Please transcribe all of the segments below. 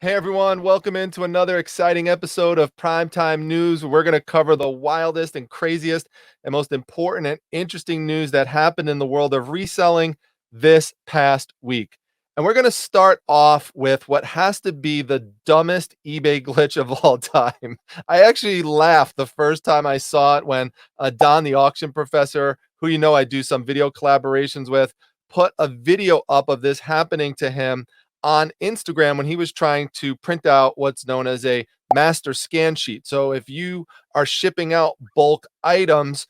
Hey everyone, welcome into another exciting episode of Primetime News. We're going to cover the wildest and craziest and most important and interesting news that happened in the world of reselling this past week. And we're going to start off with what has to be the dumbest eBay glitch of all time. I actually laughed the first time I saw it when Don, the auction professor, who you know I do some video collaborations with, put a video up of this happening to him on Instagram when he was trying to print out what's known as a master scan sheet. So if you are shipping out bulk items,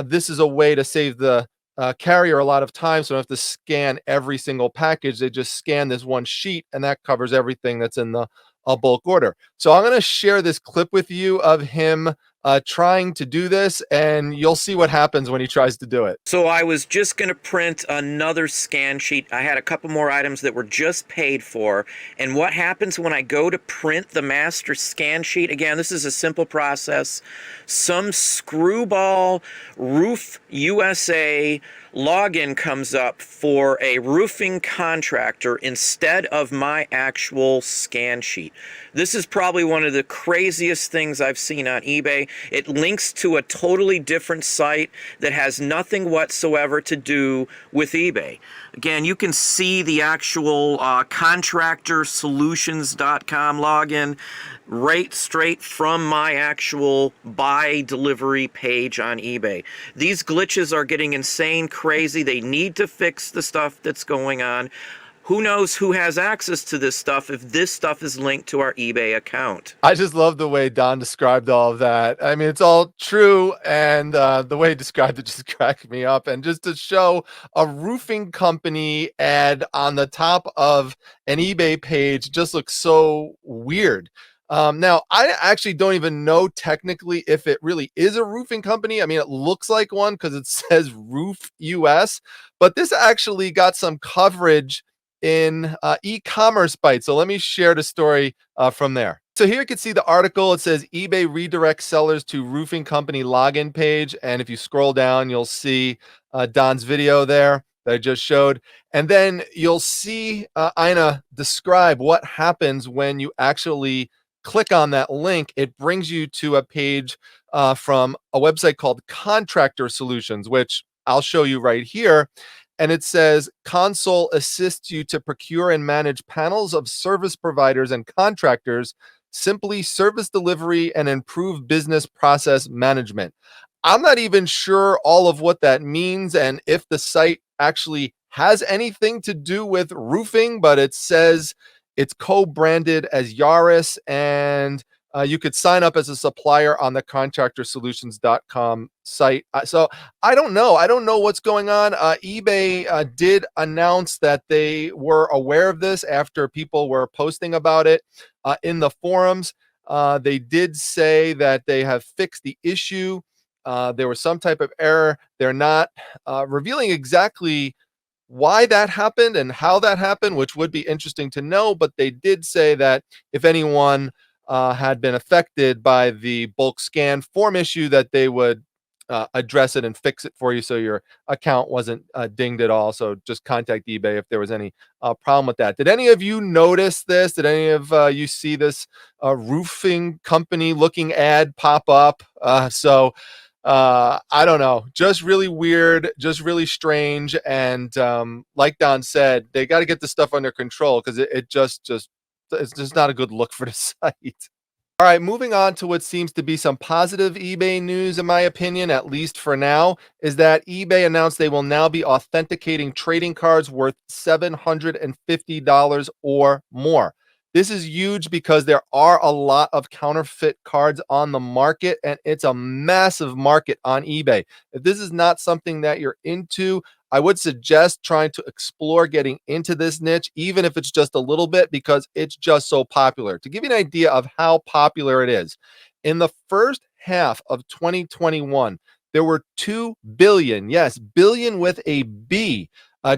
this is a way to save the carrier a lot of time. So they don't have to scan every single package. They just scan this one sheet and that covers everything that's in the a bulk order. So I'm going to share this clip with you of him trying to do this, and you'll see what happens when he tries to do it. So I was just going to print another scan sheet. I had a couple more items that were just paid for. And what happens when I go to print the master scan sheet? Again, this is a simple process. Some screwball Roof USA login comes up for a roofing contractor instead of my actual scan sheet. This is probably one of the craziest things I've seen on eBay. It links to a totally different site that has nothing whatsoever to do with eBay. Again, you can see the actual contractorsolutions.com login right straight from my actual buy delivery page on eBay. These glitches are getting insane crazy. They need to fix the stuff that's going on. Who knows who has access to this stuff if this stuff is linked to our eBay account? I just love the way Don described all of that. I mean, it's all true, and the way he described it just cracked me up. And just to show a roofing company ad on the top of an eBay page just looks so weird. Now, I actually don't even know technically if it really is a roofing company. I mean, it looks like one because it says Roof US, but this actually got some coverage in e-commerce bite. So let me share the story from there. So here you can see the article. It says eBay redirects sellers to roofing company login page. And if you scroll down, you'll see Don's video there that I just showed. And then you'll see Ina describe what happens when you actually click on that link. It brings you to a page from a website called Contractor Solutions, which I'll show you right here. And it says console assists you to procure and manage panels of service providers and contractors, simply service delivery and improve business process management. I'm not even sure all of what that means and if the site actually has anything to do with roofing, but it says it's co-branded as Yaris, and you could sign up as a supplier on the contractorsolutions.com site. So I don't know. I don't know what's going on. eBay did announce that they were aware of this after people were posting about it in the forums. They did say that they have fixed the issue. There was some type of error. They're not revealing exactly why that happened and how that happened, which would be interesting to know. But they did say that if anyone had been affected by the bulk scan form issue, that they would address it and fix it for you so your account wasn't dinged at all. So just contact eBay if there was any problem with that. Did any of you notice this? Did any of you see this roofing company looking ad pop up? I don't know, just really weird, just really strange. And like Don said, they got to get this stuff under control because it just it's just not a good look for the site. All right, moving on to what seems to be some positive eBay news, in my opinion, at least for now, is that eBay announced they will now be authenticating trading cards worth $750 or more. This is huge because there are a lot of counterfeit cards on the market, and it's a massive market on eBay. If this is not something that you're into, I would suggest trying to explore getting into this niche, even if it's just a little bit, because it's just so popular. To give you an idea of how popular it is, in the first half of 2021, there were 2 billion, yes, billion with a B,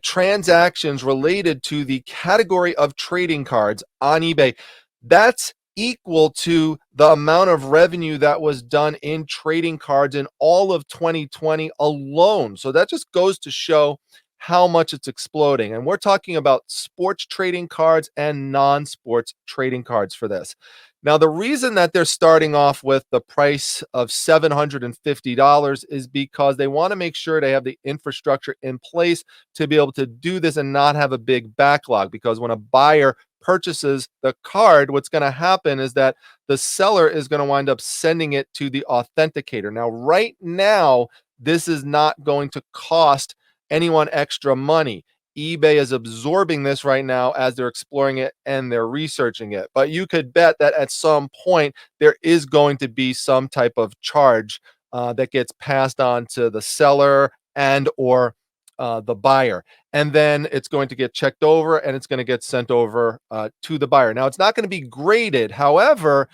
transactions related to the category of trading cards on eBay. That's equal to the amount of revenue that was done in trading cards in all of 2020 alone. So that just goes to show how much it's exploding. And we're talking about sports trading cards and non-sports trading cards for this. Now, the reason that they're starting off with the price of $750 is because they want to make sure they have the infrastructure in place to be able to do this and not have a big backlog. Because when a buyer purchases the card, what's going to happen is that the seller is going to wind up sending it to the authenticator. Now, right now, this is not going to cost anyone extra money. eBay is absorbing this right now as they're exploring it and they're researching it. But you could bet that at some point there is going to be some type of charge that gets passed on to the seller and or the buyer. And then it's going to get checked over and it's going to get sent over to the buyer. Now, it's not going to be graded. However,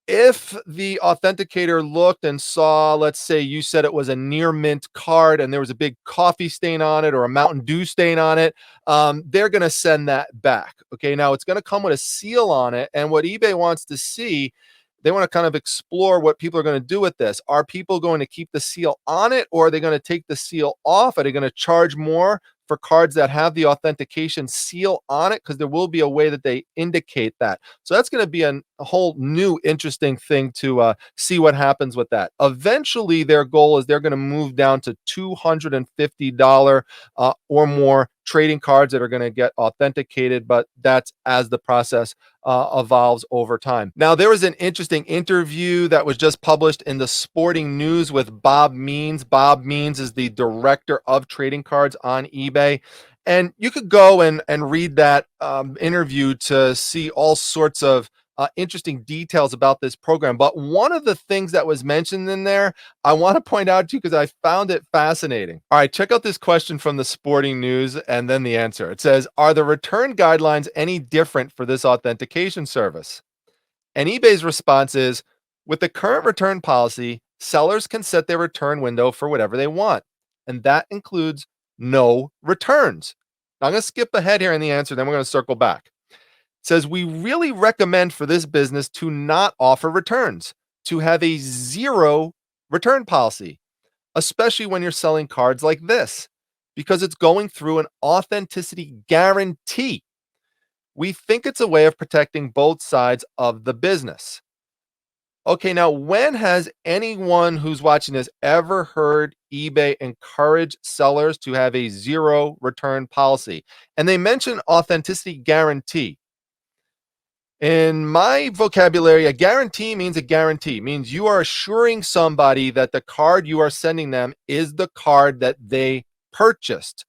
if the authenticator looked and saw, let's say you said it was a near mint card and there was a big coffee stain on it or a Mountain Dew stain on it, they're going to send that back. Okay, now it's going to come with a seal on it. And what eBay wants to see, they want to kind of explore what people are going to do with this. Are people going to keep the seal on it, or are they going to take the seal off? Are they going to charge more for cards that have the authentication seal on it? Because there will be a way that they indicate that. So that's going to be a whole new interesting thing to see what happens with that. Eventually, their goal is they're going to move down to $250 or more trading cards that are going to get authenticated, but that's as the process evolves over time. Now, there was an interesting interview that was just published in the Sporting News with Bob Means. Bob Means is the director of trading cards on eBay. And you could go and read that interview to see all sorts of interesting details about this program. But one of the things that was mentioned in there, I want to point out to you because I found it fascinating. All right, check out this question from the Sporting News and then the answer. It says, are the return guidelines any different for this authentication service? And eBay's response is, with the current return policy, sellers can set their return window for whatever they want. And that includes no returns. Now, I'm going to skip ahead here in the answer, then we're going to circle back. It says, we really recommend for this business to not offer returns, to have a zero return policy, especially when you're selling cards like this, because it's going through an authenticity guarantee. We think it's a way of protecting both sides of the business. Okay, now, when has anyone who's watching this ever heard eBay encourage sellers to have a zero return policy? And they mention authenticity guarantee. In my vocabulary, a guarantee means a guarantee, means you are assuring somebody that the card you are sending them is the card that they purchased.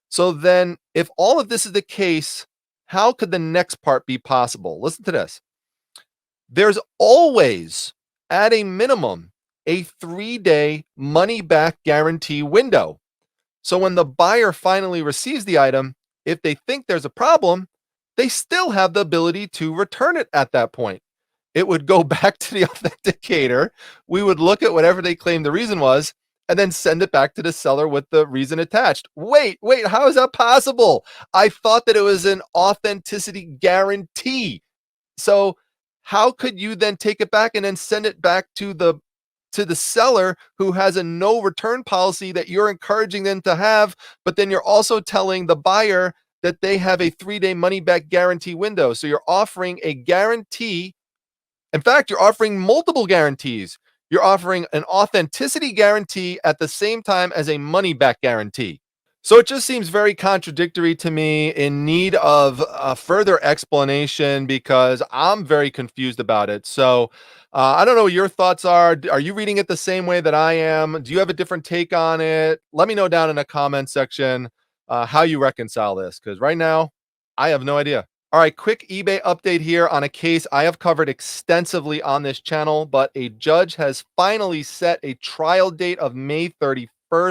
So then, if all of this is the case, how could the next part be possible? Listen to this. There's always, at a minimum, a 3-day money back guarantee window. So when the buyer finally receives the item, if they think there's a problem, they still have the ability to return it at that point. It would go back to the authenticator. We would look at whatever they claimed the reason was, and then send it back to the seller with the reason attached. Wait, how is that possible? I thought that it was an authenticity guarantee. So how could you then take it back and then send it back to the seller who has a no return policy that you're encouraging them to have, but then you're also telling the buyer that they have a 3-day money back guarantee window? So you're offering a guarantee. In fact, you're offering multiple guarantees. You're offering an authenticity guarantee at the same time as a money back guarantee. So it just seems very contradictory to me, in need of a further explanation, because I'm very confused about it. So I don't know what your thoughts are. Are you reading it the same way that I am? Do you have a different take on it? Let me know down in the comment section how you reconcile this, because right now I have no idea. All right, quick eBay update here on a case I have covered extensively on this channel, but a judge has finally set a trial date of May 31st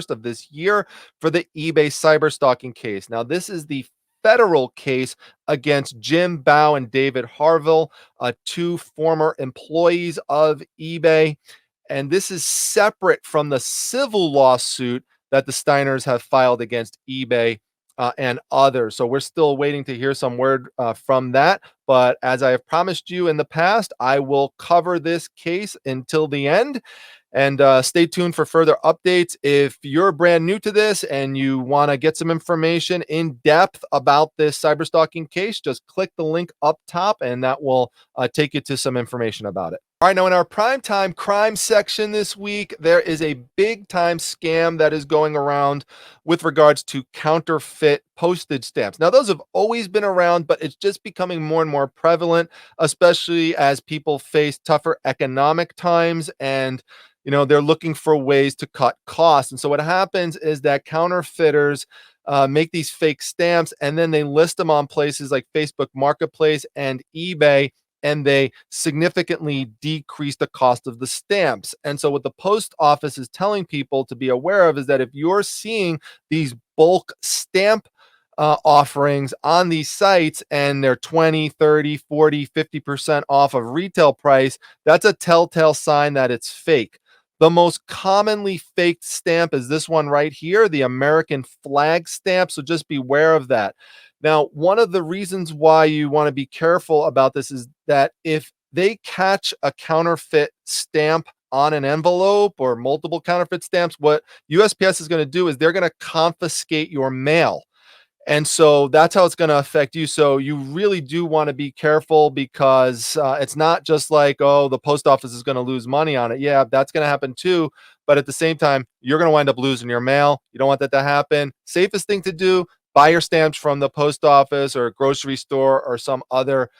of this year for the eBay cyberstalking case. Now, this is the federal case against Jim Bao and David Harville, two former employees of eBay. And this is separate from the civil lawsuit that the Steiners have filed against eBay and others. So we're still waiting to hear some word from that. But as I have promised you in the past, I will cover this case until the end. And stay tuned for further updates. If you're brand new to this and you want to get some information in depth about this cyberstalking case, just click the link up top and that will take you to some information about it. All right, now in our primetime crime section this week, there is a big time scam that is going around with regards to counterfeit postage stamps. Now, those have always been around, but it's just becoming more and more prevalent, especially as people face tougher economic times and they're looking for ways to cut costs. And so what happens is that counterfeiters make these fake stamps and then they list them on places like Facebook Marketplace and eBay, and they significantly decrease the cost of the stamps. And so what the post office is telling people to be aware of is that if you're seeing these bulk stamp offerings on these sites and they're 20, 30, 40, 50% off of retail price, that's a telltale sign that it's fake. The most commonly faked stamp is this one right here, the American flag stamp. So just beware of that. Now, one of the reasons why you want to be careful about this is that if they catch a counterfeit stamp on an envelope or multiple counterfeit stamps, what USPS is going to do is they're going to confiscate your mail. And so that's how it's going to affect you. So you really do want to be careful because it's not just like, oh, the post office is going to lose money on it. Yeah, that's going to happen too. But at the same time, you're going to wind up losing your mail. You don't want that to happen. Safest thing to do, buy your stamps from the post office or a grocery store or some other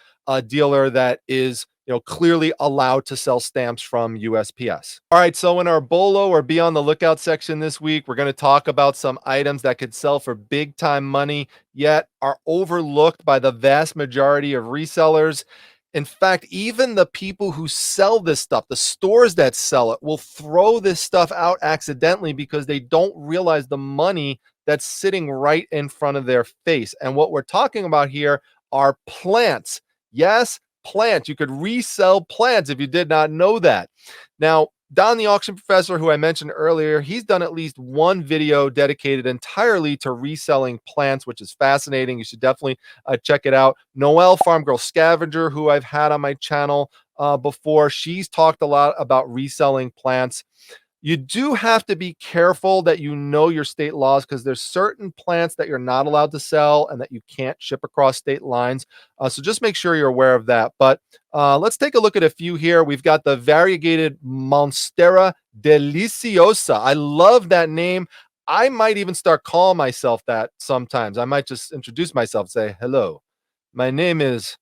dealer that is clearly allowed to sell stamps from USPS. All right, so in our BOLO or be on the lookout section this week, we're going to talk about some items that could sell for big time money, yet are overlooked by the vast majority of resellers. In fact, even the people who sell this stuff, the stores that sell it, will throw this stuff out accidentally because they don't realize the money that's sitting right in front of their face. And what we're talking about here are plants. Yes, plants. You could resell plants if you did not know that. Now, Don the Auction Professor, who I mentioned earlier, he's done at least one video dedicated entirely to reselling plants, which is fascinating. You should definitely check it out. Noelle, Farm Girl Scavenger, who I've had on my channel before, she's talked a lot about reselling plants. You do have to be careful that you know your state laws because there's certain plants that you're not allowed to sell and that you can't ship across state lines. So just make sure you're aware of that. But let's take a look at a few here. We've got the variegated Monstera Deliciosa. I love that name. I might even start calling myself that sometimes. I might just introduce myself, say, hello, my name is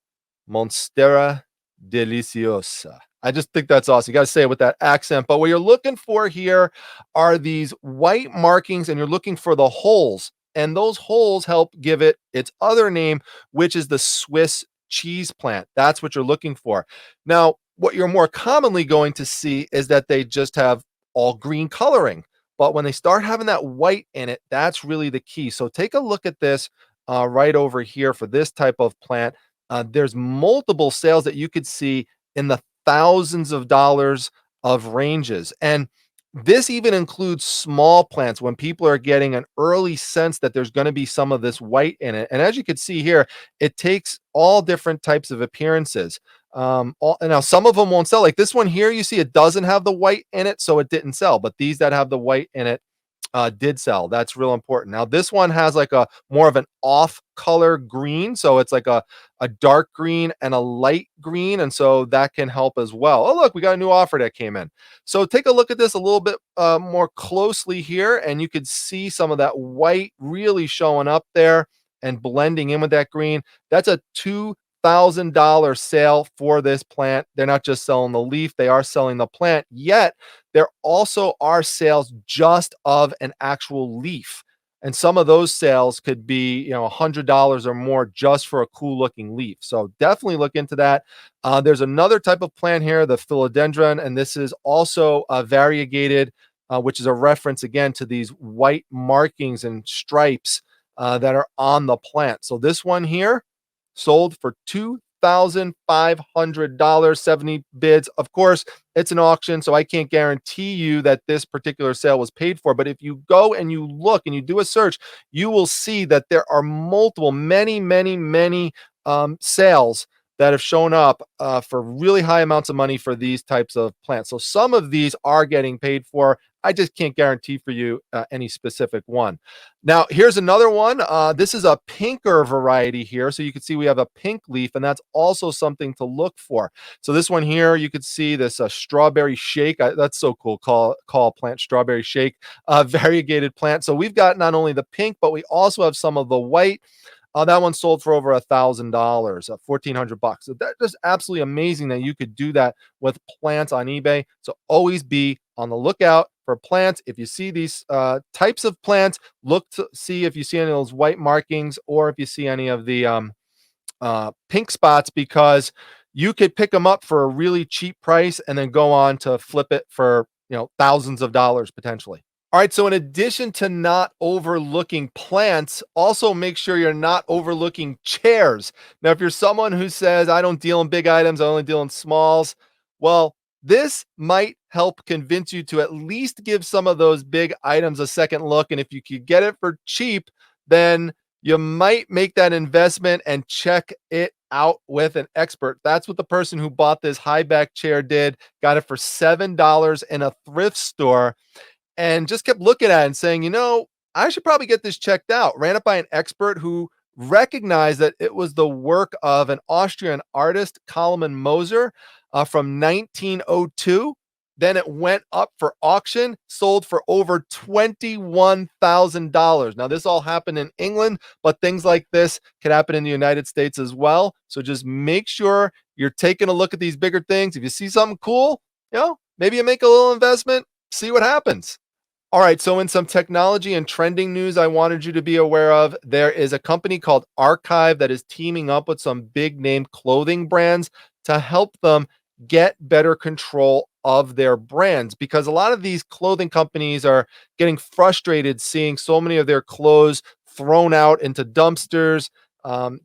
Monstera Deliciosa. I just think that's awesome. You got to say it with that accent. But what you're looking for here are these white markings, and you're looking for the holes. And those holes help give it its other name, which is the Swiss cheese plant. That's what you're looking for. Now, what you're more commonly going to see is that they just have all green coloring. But when they start having that white in it, that's really the key. So take a look at this right over here for this type of plant. There's multiple sales that you could see in the thousands of dollars of ranges. And this even includes small plants when people are getting an early sense that there's going to be some of this white in it. And as you can see here, it takes all different types of appearances. And now some of them won't sell. Like this one here, you see it doesn't have the white in it, so it didn't sell. But these that have the white in it did sell. That's real important. Now this one has like a more of an off color green, so it's like a dark green and a light green, and so that can help as well. Oh look, we got a new offer that came in. So take a look at this a little bit more closely here, and you could see some of that white really showing up there and blending in with that green. That's a $2,000 sale for this plant. They're not just selling the leaf, they are selling the plant, yet there also are sales just of an actual leaf. And some of those sales could be, $100 or more just for a cool looking leaf. So definitely look into that. There's another type of plant here, the philodendron, and this is also variegated, which is a reference again to these white markings and stripes that are on the plant. So this one here sold for $2,500, 70 bids. Of course, it's an auction, so I can't guarantee you that this particular sale was paid for. But if you go and you look and you do a search, you will see that there are many sales that have shown up for really high amounts of money for these types of plants. So some of these are getting paid for. I just can't guarantee for you any specific one. Now, here's another one. This is a pinker variety here. So you can see we have a pink leaf, and that's also something to look for. So this one here, you could see this strawberry shake. That's so cool. Call a plant strawberry shake, variegated plant. So we've got not only the pink, but we also have some of the white. That one sold for over $1,000, 1,400 bucks. So that's just absolutely amazing that you could do that with plants on eBay. So always be on the lookout for plants. If you see these types of plants, look to see if you see any of those white markings or if you see any of the pink spots, because you could pick them up for a really cheap price and then go on to flip it for thousands of dollars potentially. All right, so in addition to not overlooking plants, also make sure you're not overlooking chairs. Now, if you're someone who says, I don't deal in big items, I only deal in smalls, well, this might help convince you to at least give some of those big items a second look. And if you could get it for cheap, then you might make that investment and check it out with an expert. That's what the person who bought this high back chair did. Got it for $7 in a thrift store and just kept looking at it and saying, I should probably get this checked out. Ran it by an expert who recognized that it was the work of an Austrian artist, Kallman Moser, from 1902. Then it went up for auction, sold for over $21,000. Now, this all happened in England, but things like this can happen in the United States as well. So just make sure you're taking a look at these bigger things. If you see something cool, maybe you make a little investment, see what happens. All right, so in some technology and trending news I wanted you to be aware of, there is a company called Archive that is teaming up with some big name clothing brands to help them get better control of their brands, because a lot of these clothing companies are getting frustrated seeing so many of their clothes thrown out into dumpsters.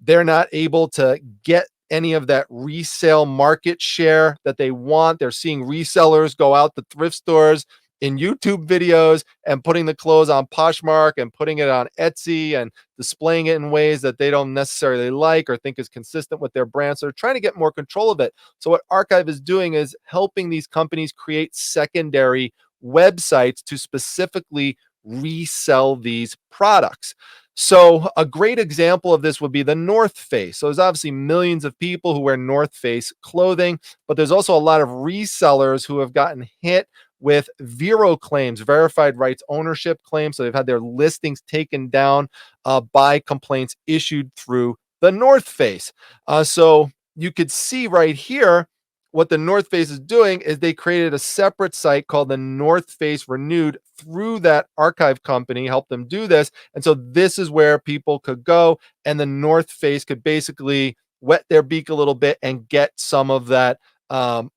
They're not able to get any of that resale market share that they want. They're seeing resellers go out to thrift stores in YouTube videos and putting the clothes on Poshmark and putting it on Etsy and displaying it in ways that they don't necessarily like or think is consistent with their brand. So they're trying to get more control of it. So what Archive is doing is helping these companies create secondary websites to specifically resell these products. So a great example of this would be the North Face. So there's obviously millions of people who wear North Face clothing, but there's also a lot of resellers who have gotten hit with Vero claims, verified rights ownership claims. So they've had their listings taken down by complaints issued through the North Face. So you could see right here what the North Face is doing is they created a separate site called the North Face Renewed through that Archive company, helped them do this. And so this is where people could go, and the North Face could basically wet their beak a little bit and get some of that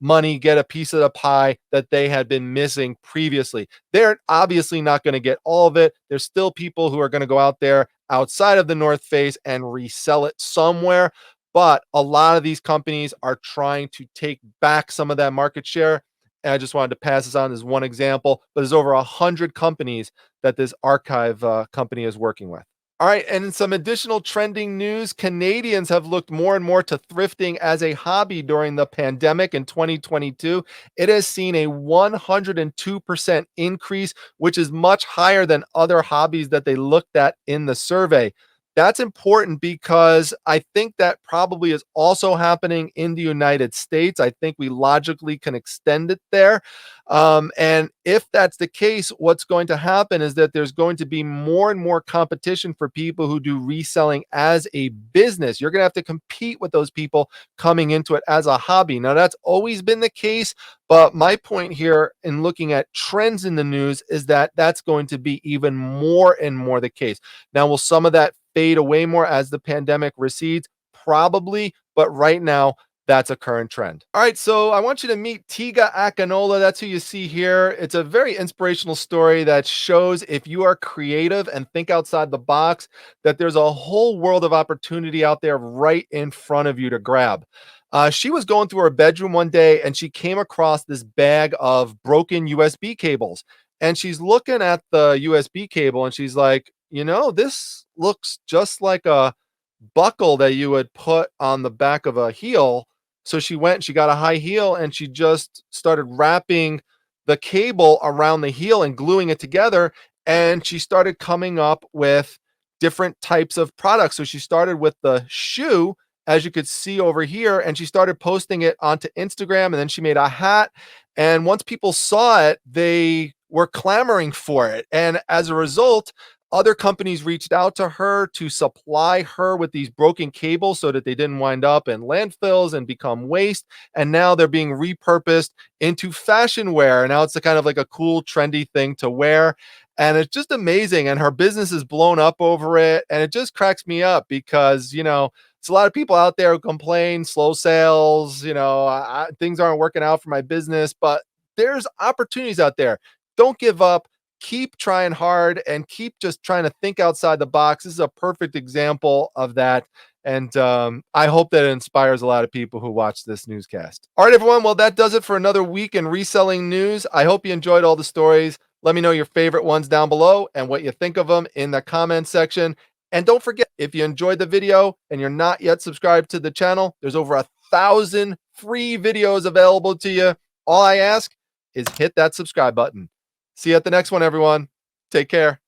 money, get a piece of the pie that they had been missing previously. They're obviously not going to get all of it. There's still people who are going to go out there outside of the North Face and resell it somewhere. But a lot of these companies are trying to take back some of that market share. And I just wanted to pass this on as one example, but there's over 100 companies that this Archive company is working with. All right, and in some additional trending news, Canadians have looked more and more to thrifting as a hobby during the pandemic in 2022. It has seen a 102% increase, which is much higher than other hobbies that they looked at in the survey. That's important because I think that probably is also happening in the United States. I think we logically can extend it there. And if that's the case, what's going to happen is that there's going to be more and more competition for people who do reselling as a business. You're going to have to compete with those people coming into it as a hobby. Now, that's always been the case. But my point here in looking at trends in the news is that that's going to be even more and more the case. Now, will some of that fade away more as the pandemic recedes? Probably. But right now, that's a current trend. All right, so I want you to meet Tiga Akinola. That's who you see here. It's a very inspirational story that shows if you are creative and think outside the box, that there's a whole world of opportunity out there right in front of you to grab. She was going through her bedroom one day and she came across this bag of broken USB cables. And she's looking at the USB cable and she's like, this looks just like a buckle that you would put on the back of a heel. So she went and she got a high heel and she just started wrapping the cable around the heel and gluing it together. And she started coming up with different types of products. So she started with the shoe, as you could see over here, and she started posting it onto Instagram. And then she made a hat. And once people saw it, they were clamoring for it. And as a result, other companies reached out to her to supply her with these broken cables so that they didn't wind up in landfills and become waste. And now they're being repurposed into fashion wear. And now it's a kind of like a cool, trendy thing to wear. And it's just amazing. And her business is blown up over it. And it just cracks me up because, it's a lot of people out there who complain, slow sales, things aren't working out for my business, but there's opportunities out there. Don't give up. Keep trying hard and keep just trying to think outside the box. This is a perfect example of that. And I hope that it inspires a lot of people who watch this newscast. All right, everyone. Well, that does it for another week in reselling news. I hope you enjoyed all the stories. Let me know your favorite ones down below and what you think of them in the comments section. And don't forget, if you enjoyed the video and you're not yet subscribed to the channel, there's over 1,000 free videos available to you. All I ask is hit that subscribe button. See you at the next one, everyone. Take care.